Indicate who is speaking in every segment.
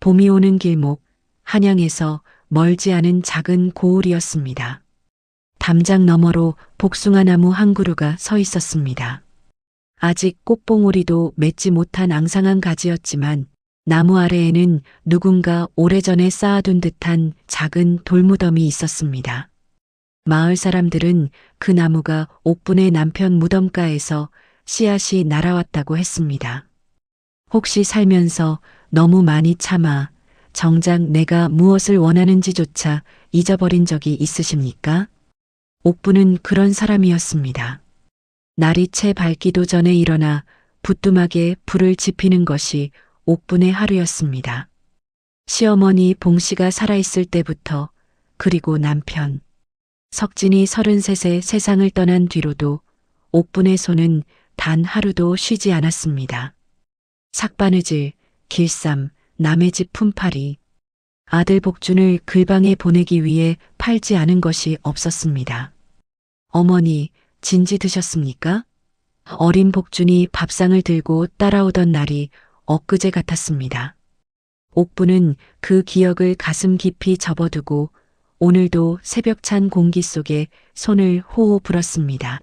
Speaker 1: 봄이 오는 길목, 한양에서 멀지 않은 작은 고을이었습니다. 담장 너머로 복숭아 나무 한 그루가 서 있었습니다. 아직 꽃봉오리도 맺지 못한 앙상한 가지였지만 나무 아래에는 누군가 오래전에 쌓아둔 듯한 작은 돌무덤이 있었습니다. 마을 사람들은 그 나무가 옥분의 남편 무덤가에서 씨앗이 날아왔다고 했습니다. 혹시 살면서 너무 많이 참아 정작 내가 무엇을 원하는지조차 잊어버린 적이 있으십니까? 옥분은 그런 사람이었습니다. 날이 채 밝기도 전에 일어나 부뚜막에 불을 지피는 것이 옥분의 하루였습니다. 시어머니 봉씨가 살아있을 때부터, 그리고 남편 석진이 33세 세상을 떠난 뒤로도 옥분의 손은 단 하루도 쉬지 않았습니다. 삭바느질, 길쌈, 남의 집 품팔이, 아들 복준을 글방에 보내기 위해 팔지 않은 것이 없었습니다. 어머니, 진지 드셨습니까? 어린 복준이 밥상을 들고 따라오던 날이 엊그제 같았습니다. 옥부는 그 기억을 가슴 깊이 접어두고 오늘도 새벽찬 공기 속에 손을 호호 불었습니다.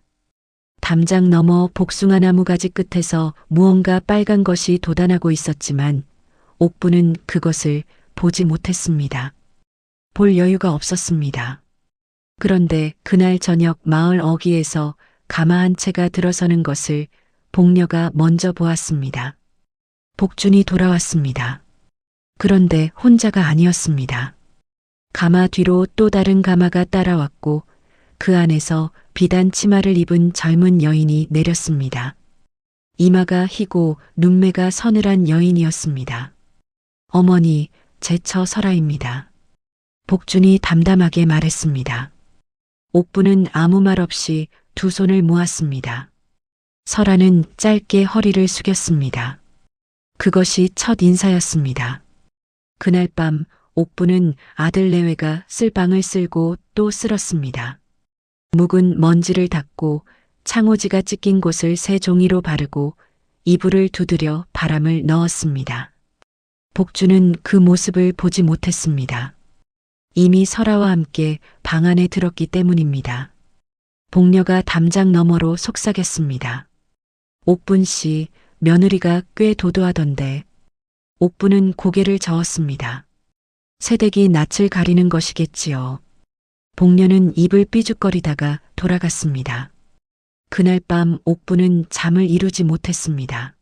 Speaker 1: 담장 너머 복숭아 나무 가지 끝에서 무언가 빨간 것이 돋아나고 있었지만 옥부는 그것을 보지 못했습니다. 볼 여유가 없었습니다. 그런데 그날 저녁 마을 어귀에서 가마 한 채가 들어서는 것을 복녀가 먼저 보았습니다. 복준이 돌아왔습니다. 그런데 혼자가 아니었습니다. 가마 뒤로 또 다른 가마가 따라왔고 그 안에서 비단 치마를 입은 젊은 여인이 내렸습니다. 이마가 희고 눈매가 서늘한 여인이었습니다. 어머니, 제처 설아입니다. 복준이 담담하게 말했습니다. 옥부는 아무 말 없이 두 손을 모았습니다. 설아는 짧게 허리를 숙였습니다. 그것이 첫 인사였습니다. 그날 밤 옥부는 아들 내외가 쓸방을 쓸고 또 쓸었습니다. 묵은 먼지를 닦고 창호지가 찢긴 곳을 새 종이로 바르고 이불을 두드려 바람을 넣었습니다. 복주는 그 모습을 보지 못했습니다. 이미 설아와 함께 방 안에 들었기 때문입니다. 복녀가 담장 너머로 속삭였습니다. 옥분 씨, 며느리가 꽤 도도하던데. 옥분은 고개를 저었습니다. 새댁이 낯을 가리는 것이겠지요. 복녀는 입을 삐죽거리다가 돌아갔습니다. 그날 밤 옥분은 잠을 이루지 못했습니다.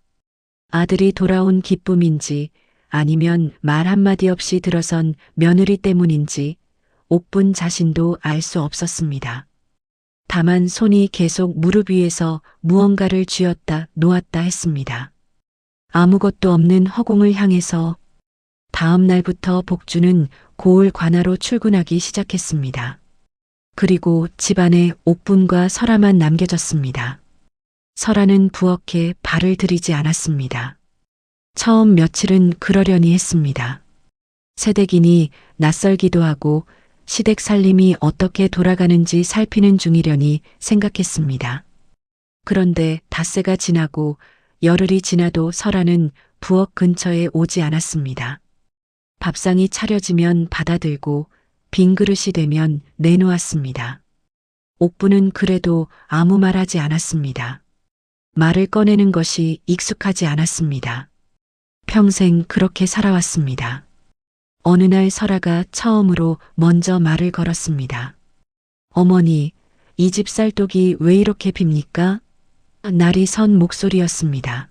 Speaker 1: 아들이 돌아온 기쁨인지 아니면 말 한마디 없이 들어선 며느리 때문인지 옥분 자신도 알 수 없었습니다. 다만 손이 계속 무릎 위에서 무언가를 쥐었다 놓았다 했습니다. 아무것도 없는 허공을 향해서. 다음 날부터 복주는 고을 관하로 출근하기 시작했습니다. 그리고 집안에 옥분과 설아만 남겨졌습니다. 설아는 부엌에 발을 들이지 않았습니다. 처음 며칠은 그러려니 했습니다. 새댁이니 낯설기도 하고 시댁 살림이 어떻게 돌아가는지 살피는 중이려니 생각했습니다. 그런데 닷새가 지나고 열흘이 지나도 설아는 부엌 근처에 오지 않았습니다. 밥상이 차려지면 받아들고 빈 그릇이 되면 내놓았습니다. 옥부는 그래도 아무 말 하지 않았습니다. 말을 꺼내는 것이 익숙하지 않았습니다. 평생 그렇게 살아왔습니다. 어느 날 설아가 처음으로 먼저 말을 걸었습니다. 어머니, 이 집 쌀독이 왜 이렇게 빕니까? 날이 선 목소리였습니다.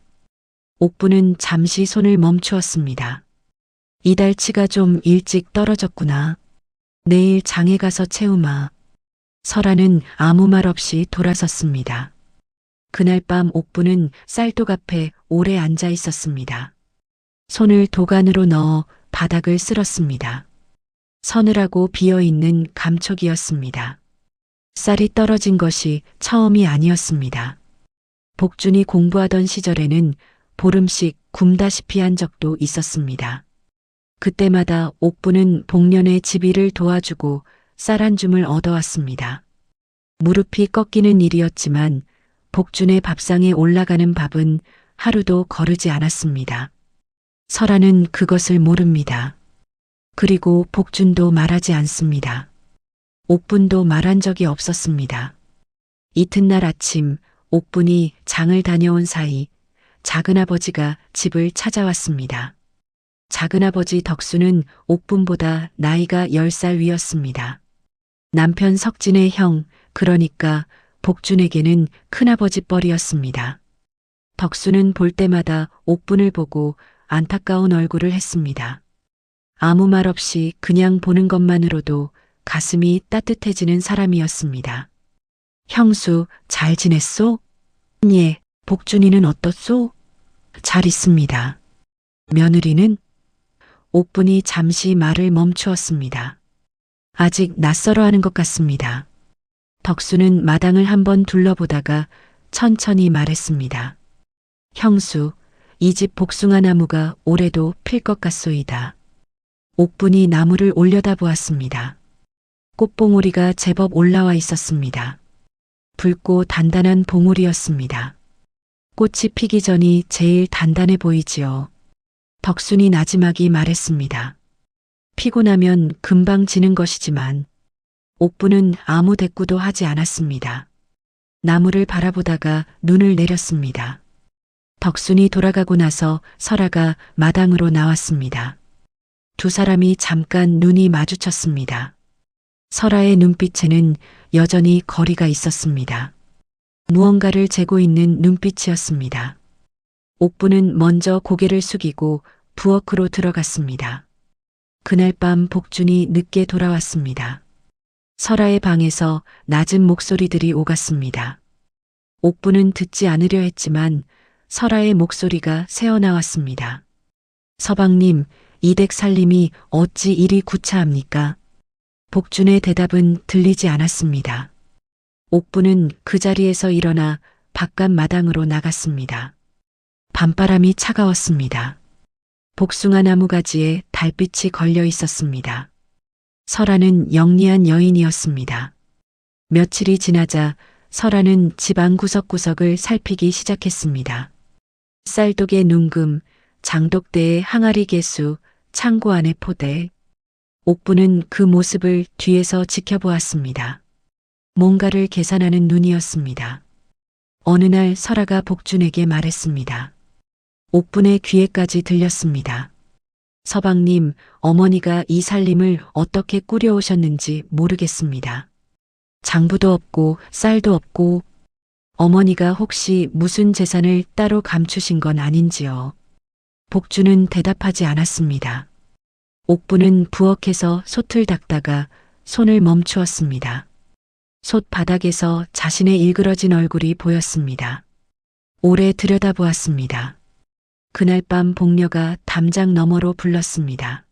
Speaker 1: 옥부는 잠시 손을 멈추었습니다. 이달치가 좀 일찍 떨어졌구나. 내일 장에 가서 채우마. 설아는 아무 말 없이 돌아섰습니다. 그날 밤 옥부는 쌀독 앞에 오래 앉아 있었습니다. 손을 도간으로 넣어 바닥을 쓸었습니다. 서늘하고 비어있는 감촉이었습니다. 쌀이 떨어진 것이 처음이 아니었습니다. 복준이 공부하던 시절에는 보름씩 굶다시피 한 적도 있었습니다. 그때마다 옥부는 복년의 집일을 도와주고 쌀 한 줌을 얻어왔습니다. 무릎이 꺾이는 일이었지만 복준의 밥상에 올라가는 밥은 하루도 거르지 않았습니다. 설아는 그것을 모릅니다. 그리고 복준도 말하지 않습니다. 옥분도 말한 적이 없었습니다. 이튿날 아침 옥분이 장을 다녀온 사이 작은아버지가 집을 찾아왔습니다. 작은아버지 덕수는 옥분보다 나이가 10살 위였습니다. 남편 석진의 형, 그러니까 복준에게는 큰아버지 뻘이었습니다. 덕수는 볼 때마다 옥분을 보고 안타까운 얼굴을 했습니다. 아무 말 없이 그냥 보는 것만으로도 가슴이 따뜻해지는 사람이었습니다. 형수, 잘 지냈소? 예, 복준이는 어떻소? 잘 있습니다. 며느리는? 옥분이 잠시 말을 멈추었습니다. 아직 낯설어 하는 것 같습니다. 덕수는 마당을 한번 둘러보다가 천천히 말했습니다. 형수, 이 집 복숭아 나무가 올해도 필 것 같소이다. 옥분이 나무를 올려다보았습니다. 꽃봉오리가 제법 올라와 있었습니다. 붉고 단단한 봉오리였습니다. 꽃이 피기 전이 제일 단단해 보이지요. 덕순이 나지막이 말했습니다. 피고 나면 금방 지는 것이지만 옥분은 아무 대꾸도 하지 않았습니다. 나무를 바라보다가 눈을 내렸습니다. 덕순이 돌아가고 나서 설아가 마당으로 나왔습니다. 두 사람이 잠깐 눈이 마주쳤습니다. 설아의 눈빛에는 여전히 거리가 있었습니다. 무언가를 재고 있는 눈빛이었습니다. 옥분은 먼저 고개를 숙이고 부엌으로 들어갔습니다. 그날 밤 복준이 늦게 돌아왔습니다. 설아의 방에서 낮은 목소리들이 오갔습니다. 옥분은 듣지 않으려 했지만 설아의 목소리가 새어나왔습니다. 서방님, 이댁 살림이 어찌 이리 구차합니까? 복준의 대답은 들리지 않았습니다. 옥분은 그 자리에서 일어나 바깥 마당으로 나갔습니다. 밤바람이 차가웠습니다. 복숭아 나무 가지에 달빛이 걸려 있었습니다. 설아는 영리한 여인이었습니다. 며칠이 지나자 설아는 집안 구석구석을 살피기 시작했습니다. 쌀독의 눈금, 장독대의 항아리 개수, 창고 안의 포대. 옥분은 그 모습을 뒤에서 지켜보았습니다. 뭔가를 계산하는 눈이었습니다. 어느 날 설아가 복준에게 말했습니다. 옥분의 귀에까지 들렸습니다. 서방님, 어머니가 이 살림을 어떻게 꾸려오셨는지 모르겠습니다. 장부도 없고 쌀도 없고 어머니가 혹시 무슨 재산을 따로 감추신 건 아닌지요. 복준은 대답하지 않았습니다. 옥분은 부엌에서 솥을 닦다가 손을 멈추었습니다. 솥 바닥에서 자신의 일그러진 얼굴이 보였습니다. 오래 들여다보았습니다. 그날 밤 복녀가 담장 너머로 불렀습니다.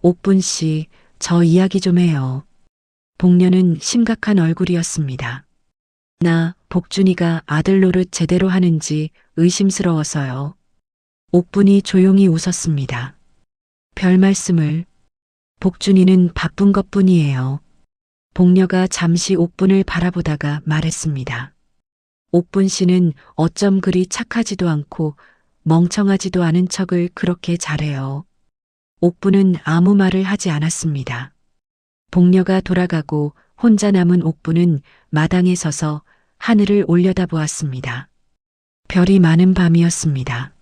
Speaker 1: 옥분 씨, 저 이야기 좀 해요. 복녀는 심각한 얼굴이었습니다. 나 복준이가 아들 노릇 제대로 하는지 의심스러워서요. 옥분이 조용히 웃었습니다. 별 말씀을. 복준이는 바쁜 것뿐이에요. 복녀가 잠시 옥분을 바라보다가 말했습니다. 옥분 씨는 어쩜 그리 착하지도 않고 멍청하지도 않은 척을 그렇게 잘해요. 옥분은 아무 말을 하지 않았습니다. 복녀가 돌아가고 혼자 남은 옥분은 마당에 서서 하늘을 올려다보았습니다. 별이 많은 밤이었습니다.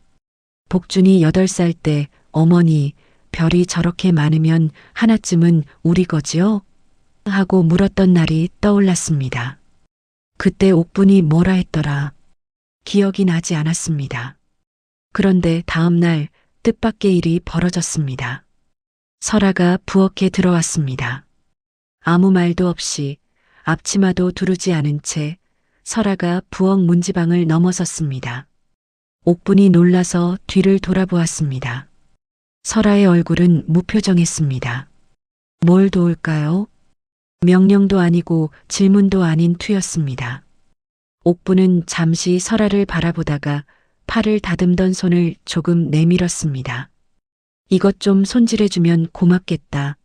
Speaker 1: 복준이 8살 때 어머니, 별이 저렇게 많으면 하나쯤은 우리 거지요? 하고 물었던 날이 떠올랐습니다. 그때 옥분이 뭐라 했더라. 기억이 나지 않았습니다. 그런데 다음 날 뜻밖의 일이 벌어졌습니다. 설아가 부엌에 들어왔습니다. 아무 말도 없이 앞치마도 두르지 않은 채 설아가 부엌 문지방을 넘어섰습니다. 옥분이 놀라서 뒤를 돌아보았습니다. 설아의 얼굴은 무표정했습니다. 뭘 도울까요? 명령도 아니고 질문도 아닌 투였습니다. 옥분은 잠시 설아를 바라보다가 팔을 다듬던 손을 조금 내밀었습니다. 이것 좀 손질해주면 고맙겠다.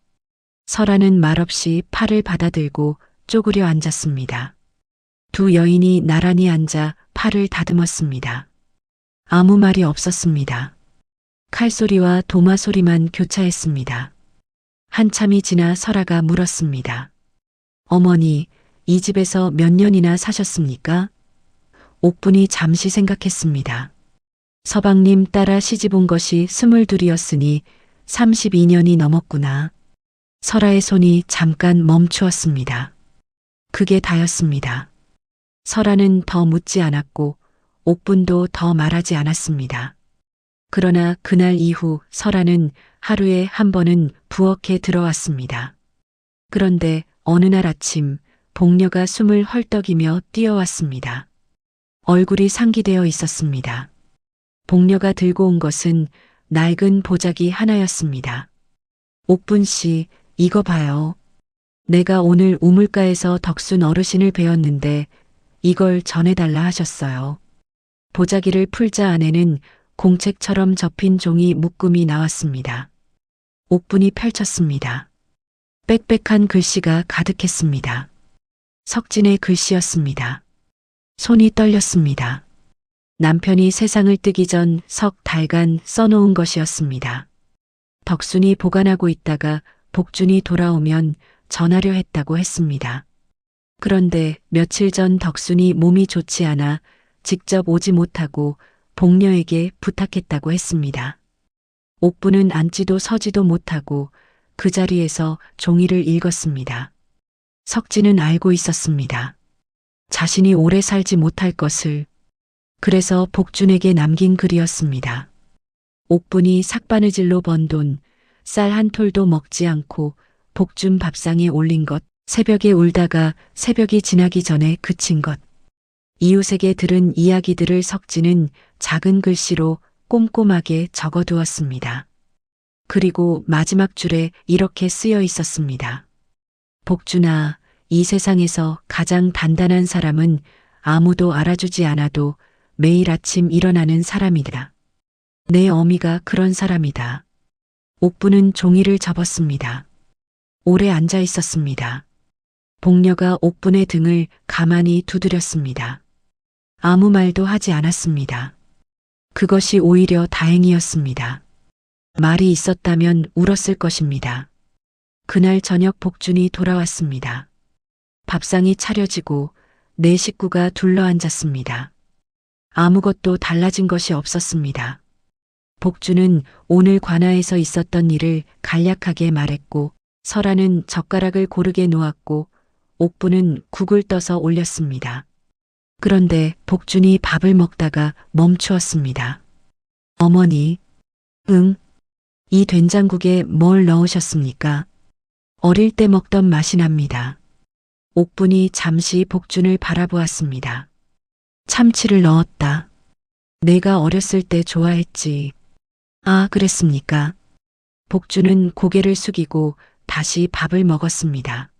Speaker 1: 설아는 말없이 팔을 받아들고 쪼그려 앉았습니다. 두 여인이 나란히 앉아 팔을 다듬었습니다. 아무 말이 없었습니다. 칼소리와 도마 소리만 교차했습니다. 한참이 지나 설아가 물었습니다. 어머니, 이 집에서 몇 년이나 사셨습니까? 옥분이 잠시 생각했습니다. 서방님 따라 시집 온 것이 22이었으니 32년이 넘었구나. 설아의 손이 잠깐 멈추었습니다. 그게 다였습니다. 설아는 더 묻지 않았고 옥분도 더 말하지 않았습니다. 그러나 그날 이후 설아는 하루에 한 번은 부엌에 들어왔습니다. 그런데 어느 날 아침 복녀가 숨을 헐떡이며 뛰어왔습니다. 얼굴이 상기되어 있었습니다. 복녀가 들고 온 것은 낡은 보자기 하나였습니다. 옥분 씨, 이거 봐요. 내가 오늘 우물가에서 덕순 어르신을 배웠는데 이걸 전해달라 하셨어요. 보자기를 풀자 안에는 공책처럼 접힌 종이 묶음이 나왔습니다. 옥분이 펼쳤습니다. 빽빽한 글씨가 가득했습니다. 석진의 글씨였습니다. 손이 떨렸습니다. 남편이 세상을 뜨기 전 석 달간 써놓은 것이었습니다. 덕순이 보관하고 있다가 복준이 돌아오면 전하려 했다고 했습니다. 그런데 며칠 전 덕순이 몸이 좋지 않아 직접 오지 못하고 복녀에게 부탁했다고 했습니다. 옥분은 앉지도 서지도 못하고 그 자리에서 종이를 읽었습니다. 석진은 알고 있었습니다. 자신이 오래 살지 못할 것을. 그래서 복준에게 남긴 글이었습니다. 옥분이 삭바느질로 번 돈, 쌀 한 톨도 먹지 않고 복준 밥상에 올린 것, 새벽에 울다가 새벽이 지나기 전에 그친 것. 이웃에게 들은 이야기들을 석진은 작은 글씨로 꼼꼼하게 적어두었습니다. 그리고 마지막 줄에 이렇게 쓰여 있었습니다. 복준아, 이 세상에서 가장 단단한 사람은 아무도 알아주지 않아도 매일 아침 일어나는 사람이다. 내 어미가 그런 사람이다. 옥분은 종이를 접었습니다. 오래 앉아 있었습니다. 복녀가 옥분의 등을 가만히 두드렸습니다. 아무 말도 하지 않았습니다. 그것이 오히려 다행이었습니다. 말이 있었다면 울었을 것입니다. 그날 저녁 복준이 돌아왔습니다. 밥상이 차려지고 네 식구가 둘러앉았습니다. 아무것도 달라진 것이 없었습니다. 복준은 오늘 관아에서 있었던 일을 간략하게 말했고 설아는 젓가락을 고르게 놓았고 옥분은 국을 떠서 올렸습니다. 그런데 복준이 밥을 먹다가 멈추었습니다. 어머니, 응? 이 된장국에 뭘 넣으셨습니까? 어릴 때 먹던 맛이 납니다. 옥분이 잠시 복준을 바라보았습니다. 참치를 넣었다. 내가 어렸을 때 좋아했지. 아, 그랬습니까? 복준은 고개를 숙이고 다시 밥을 먹었습니다.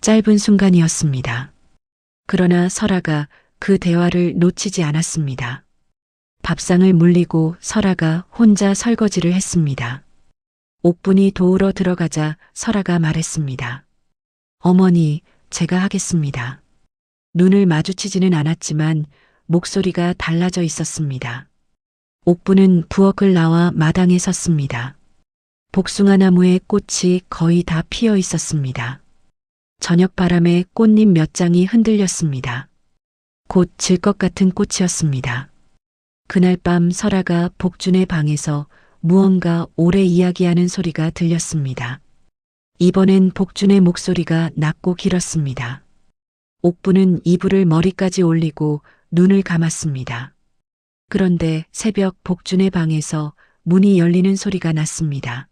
Speaker 1: 짧은 순간이었습니다. 그러나 설아가 그 대화를 놓치지 않았습니다. 밥상을 물리고 설아가 혼자 설거지를 했습니다. 옥분이 도우러 들어가자 설아가 말했습니다. 어머니, 제가 하겠습니다. 눈을 마주치지는 않았지만 목소리가 달라져 있었습니다. 옥분은 부엌을 나와 마당에 섰습니다. 복숭아 나무에 꽃이 거의 다 피어 있었습니다. 저녁 바람에 꽃잎 몇 장이 흔들렸습니다. 곧 질 것 같은 꽃이었습니다. 그날 밤 설아가 복준의 방에서 무언가 오래 이야기하는 소리가 들렸습니다. 이번엔 복준의 목소리가 낮고 길었습니다. 옥분은 이불을 머리까지 올리고 눈을 감았습니다. 그런데 새벽 복준의 방에서 문이 열리는 소리가 났습니다.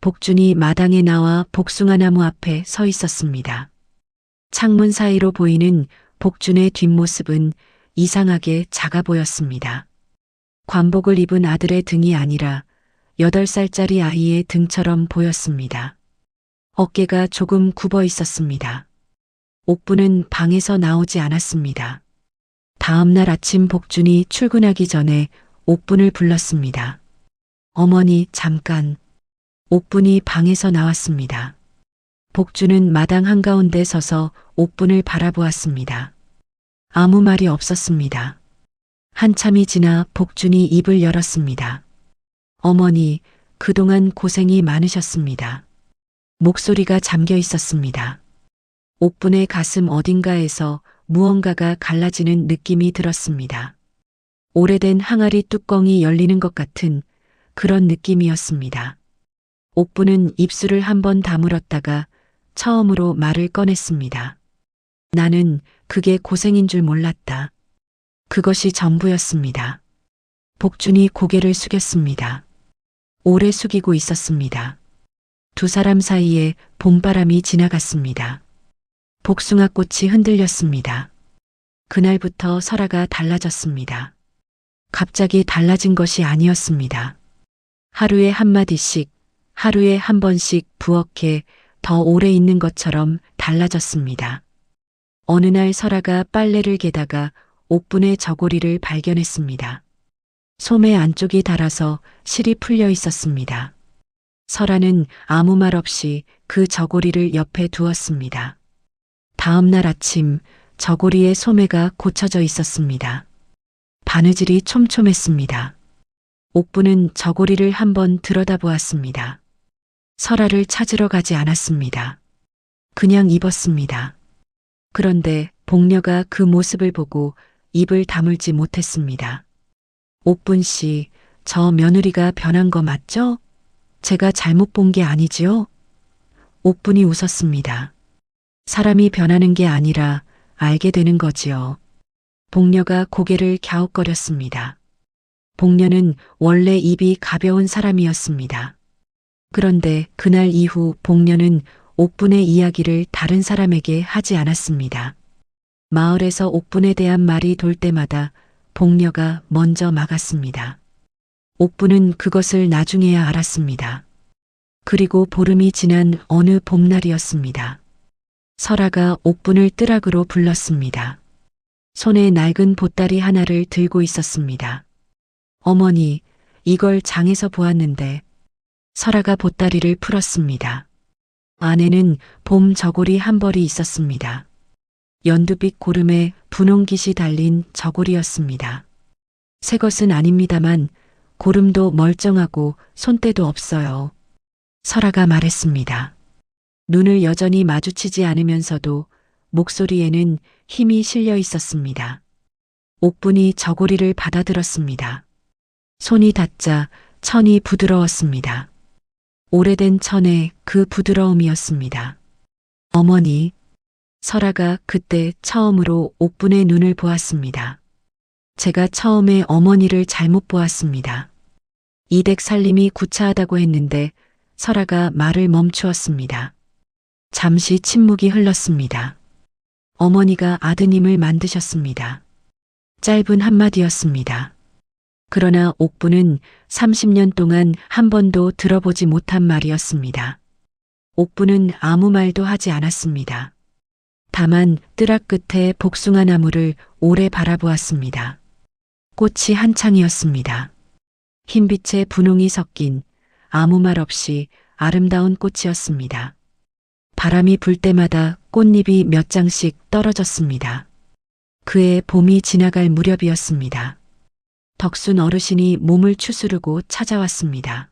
Speaker 1: 복준이 마당에 나와 복숭아 나무 앞에 서 있었습니다. 창문 사이로 보이는 복준의 뒷모습은 이상하게 작아 보였습니다. 관복을 입은 아들의 등이 아니라 8살짜리 아이의 등처럼 보였습니다. 어깨가 조금 굽어 있었습니다. 옥분은 방에서 나오지 않았습니다. 다음 날 아침 복준이 출근하기 전에 옥분을 불렀습니다. 어머니, 잠깐. 옥분이 방에서 나왔습니다. 복준은 마당 한가운데 서서 옥분을 바라보았습니다. 아무 말이 없었습니다. 한참이 지나 복준이 입을 열었습니다. 어머니, 그동안 고생이 많으셨습니다. 목소리가 잠겨 있었습니다. 옥분의 가슴 어딘가에서 무언가가 갈라지는 느낌이 들었습니다. 오래된 항아리 뚜껑이 열리는 것 같은 그런 느낌이었습니다. 옥분은 입술을 한번 다물었다가 처음으로 말을 꺼냈습니다. 나는 그게 고생인 줄 몰랐다. 그것이 전부였습니다. 복준이 고개를 숙였습니다. 오래 숙이고 있었습니다. 두 사람 사이에 봄바람이 지나갔습니다. 복숭아 꽃이 흔들렸습니다. 그날부터 설아가 달라졌습니다. 갑자기 달라진 것이 아니었습니다. 하루에 한마디씩, 하루에 한 번씩 부엌에 더 오래 있는 것처럼 달라졌습니다. 어느 날 설아가 빨래를 개다가 옥분의 저고리를 발견했습니다. 소매 안쪽이 닳아서 실이 풀려 있었습니다. 설아는 아무 말 없이 그 저고리를 옆에 두었습니다. 다음 날 아침 저고리의 소매가 고쳐져 있었습니다. 바느질이 촘촘했습니다. 옥분은 저고리를 한번 들여다보았습니다. 설아를 찾으러 가지 않았습니다. 그냥 입었습니다. 그런데 복녀가 그 모습을 보고 입을 다물지 못했습니다. 옥분 씨, 저 며느리가 변한 거 맞죠? 제가 잘못 본 게 아니지요? 옥분이 웃었습니다. 사람이 변하는 게 아니라 알게 되는 거지요. 복녀가 고개를 갸웃거렸습니다. 복녀는 원래 입이 가벼운 사람이었습니다. 그런데 그날 이후 복녀는 옥분의 이야기를 다른 사람에게 하지 않았습니다. 마을에서 옥분에 대한 말이 돌 때마다 복녀가 먼저 막았습니다. 옥분은 그것을 나중에야 알았습니다. 그리고 보름이 지난 어느 봄날이었습니다. 설아가 옥분을 뜨락으로 불렀습니다. 손에 낡은 보따리 하나를 들고 있었습니다. 어머니, 이걸 장에서 보았는데. 설아가 보따리를 풀었습니다. 안에는 봄 저고리 한 벌이 있었습니다. 연두빛 고름에 분홍깃이 달린 저고리였습니다. 새 것은 아닙니다만 고름도 멀쩡하고 손때도 없어요. 설아가 말했습니다. 눈을 여전히 마주치지 않으면서도 목소리에는 힘이 실려 있었습니다. 옥분이 저고리를 받아들었습니다. 손이 닿자 천이 부드러웠습니다. 오래된 천의 그 부드러움이었습니다. 어머니, 설아가 그때 처음으로 옥분의 눈을 보았습니다. 제가 처음에 어머니를 잘못 보았습니다. 이댁 살림이 구차하다고 했는데 설아가 말을 멈추었습니다. 잠시 침묵이 흘렀습니다. 어머니가 아드님을 만드셨습니다. 짧은 한마디였습니다. 그러나 옥분은 30년 동안 한 번도 들어보지 못한 말이었습니다. 옥분은 아무 말도 하지 않았습니다. 다만 뜨락 끝에 복숭아 나무를 오래 바라보았습니다. 꽃이 한창이었습니다. 흰빛에 분홍이 섞인 아무 말 없이 아름다운 꽃이었습니다. 바람이 불 때마다 꽃잎이 몇 장씩 떨어졌습니다. 그해 봄이 지나갈 무렵이었습니다. 덕순 어르신이 몸을 추스르고 찾아왔습니다.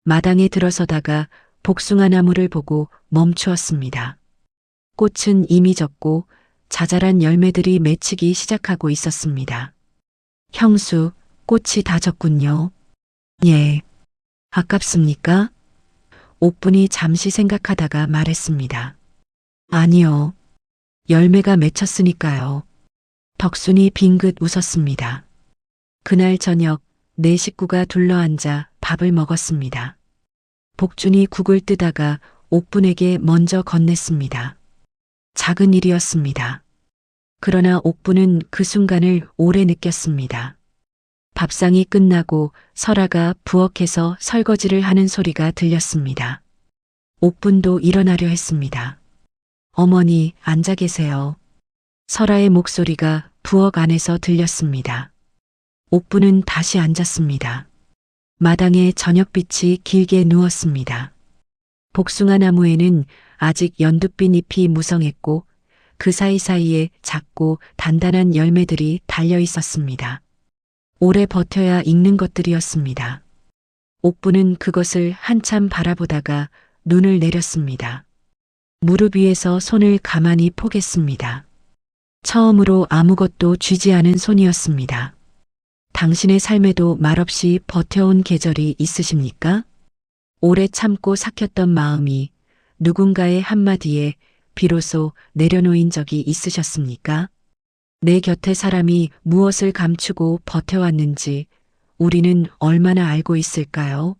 Speaker 1: 마당에 들어서다가 복숭아 나무를 보고 멈추었습니다. 꽃은 이미 졌고 자잘한 열매들이 맺히기 시작하고 있었습니다. 형수, 꽃이 다 졌군요. 예. 아깝습니까? 옥분이 잠시 생각하다가 말했습니다. 아니요. 열매가 맺혔으니까요. 덕순이 빙긋 웃었습니다. 그날 저녁 네 식구가 둘러앉아 밥을 먹었습니다. 복준이 국을 뜨다가 옥분에게 먼저 건넸습니다. 작은 일이었습니다. 그러나 옥분은 그 순간을 오래 느꼈습니다. 밥상이 끝나고 설아가 부엌에서 설거지를 하는 소리가 들렸습니다. 옥분도 일어나려 했습니다. 어머니, 앉아 계세요. 설아의 목소리가 부엌 안에서 들렸습니다. 옥분은 다시 앉았습니다. 마당에 저녁빛이 길게 누웠습니다. 복숭아 나무에는 아직 연두빛 잎이 무성했고 그 사이사이에 작고 단단한 열매들이 달려 있었습니다. 오래 버텨야 익는 것들이었습니다. 옥부는 그것을 한참 바라보다가 눈을 내렸습니다. 무릎 위에서 손을 가만히 포겠습니다. 처음으로 아무것도 쥐지 않은 손이었습니다. 당신의 삶에도 말없이 버텨온 계절이 있으십니까? 오래 참고 삭혔던 마음이 누군가의 한마디에 비로소 내려놓인 적이 있으셨습니까? 내 곁에 사람이 무엇을 감추고 버텨왔는지 우리는 얼마나 알고 있을까요?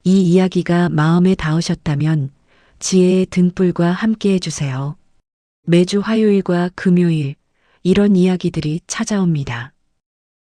Speaker 1: 이 이야기가 마음에 닿으셨다면 지혜의 등불과 함께 해주세요. 매주 화요일과 금요일 이런 이야기들이 찾아옵니다.